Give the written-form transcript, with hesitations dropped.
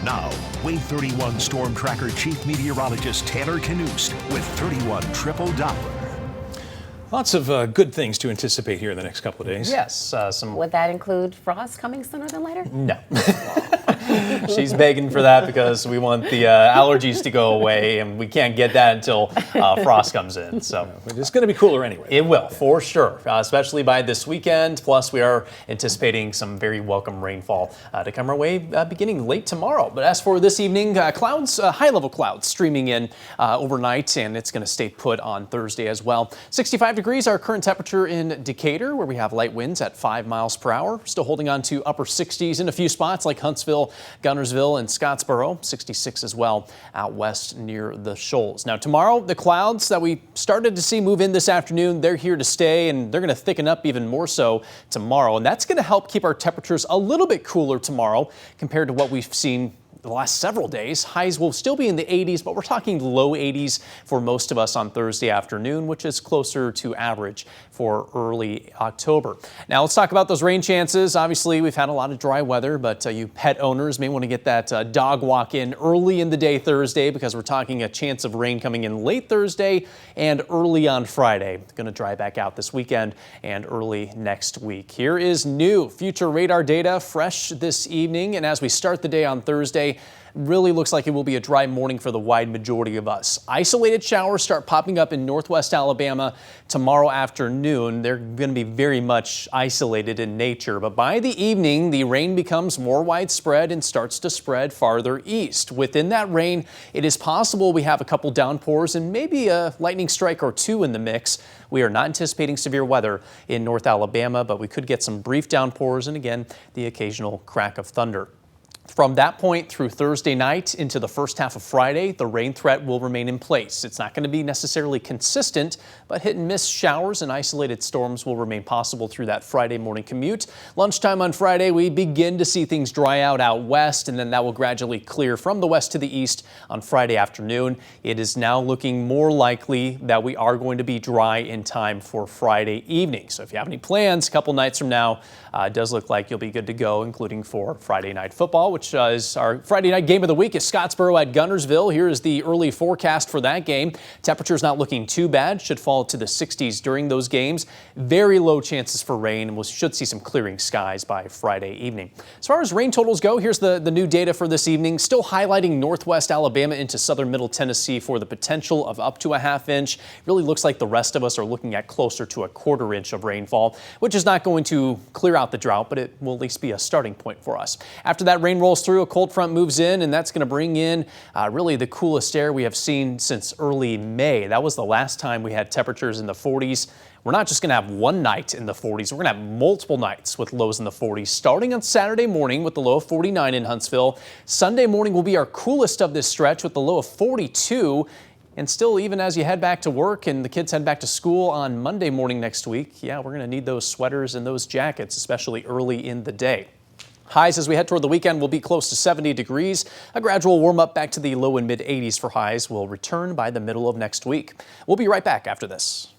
Now, Wave 31 Storm Tracker Chief Meteorologist Taylor Knust with 31 Triple Doppler. Lots of good things to anticipate here in the next couple of days. Yes. Would that include frost coming sooner than later? No. She's begging for that because we want the allergies to go away, and we can't get that until frost comes in. So It's going to be cooler anyway. it will, for sure, especially by this weekend. Plus, we are anticipating some very welcome rainfall to come our way beginning late tomorrow. But as for this evening, clouds, high-level clouds streaming in overnight, and it's going to stay put on Thursday as well. 65 degrees, our current temperature in Decatur, where we have light winds at 5 miles per hour. Still holding on to upper 60s in a few spots like Huntsville, Gunnersville, and Scottsboro. 66 as well out west near the Shoals. Now tomorrow, the clouds that we started to see move in this afternoon, they're here to stay, and they're going to thicken up even more so tomorrow. And that's going to help keep our temperatures a little bit cooler tomorrow compared to what we've seen the last several days. Highs will still be in the 80s, but we're talking low 80s for most of us on Thursday afternoon, which is closer to average for early October. Now let's talk about those rain chances. Obviously, we've had a lot of dry weather, but you pet owners may want to get that dog walk in early in the day Thursday, because we're talking a chance of rain coming in late Thursday and early on Friday. It's going to dry back out this weekend and early next week. Here is new future radar data, fresh this evening, and as we start the day on Thursday, really looks like it will be a dry morning for the wide majority of us. Isolated showers start popping up in northwest Alabama tomorrow afternoon. They're going to be very much isolated in nature, but by the evening, the rain becomes more widespread and starts to spread farther east. Within that rain, it is possible we have a couple downpours and maybe a lightning strike or two in the mix. We are not anticipating severe weather in North Alabama, but we could get some brief downpours and again, the occasional crack of thunder. From that point through Thursday night into the first half of Friday, the rain threat will remain in place. It's not going to be necessarily consistent, but hit and miss showers and isolated storms will remain possible through that Friday morning commute. Lunchtime on Friday, we begin to see things dry out west, and then that will gradually clear from the west to the east on Friday afternoon. It is now looking more likely that we are going to be dry in time for Friday evening. So if you have any plans a couple nights from now, it does look like you'll be good to go, including for Friday night football, which is our Friday night game of the week is Scottsboro at Gunnersville. Here is the early forecast for that game. Temperatures not looking too bad, should fall to the 60s during those games. Very low chances for rain, and we should see some clearing skies by Friday evening. As far as rain totals go, here's the new data for this evening. Still highlighting northwest Alabama into southern middle Tennessee for the potential of up to a ½ inch. Really looks like the rest of us are looking at closer to a ¼ inch of rainfall, which is not going to clear out the drought, but it will at least be a starting point for us. After that rain rolls through, a cold front moves in, and that's going to bring in really the coolest air we have seen since early May. That was the last time we had temperatures in the 40s. We're not just going to have one night in the 40s. We're going to have multiple nights with lows in the 40s, starting on Saturday morning with the low of 49 in Huntsville. Sunday morning will be our coolest of this stretch with the low of 42. And still, even as you head back to work and the kids head back to school on Monday morning next week, yeah, we're going to need those sweaters and those jackets, especially early in the day. Highs as we head toward the weekend will be close to 70 degrees. A gradual warm up back to the low and mid 80s for highs will return by the middle of next week. We'll be right back after this.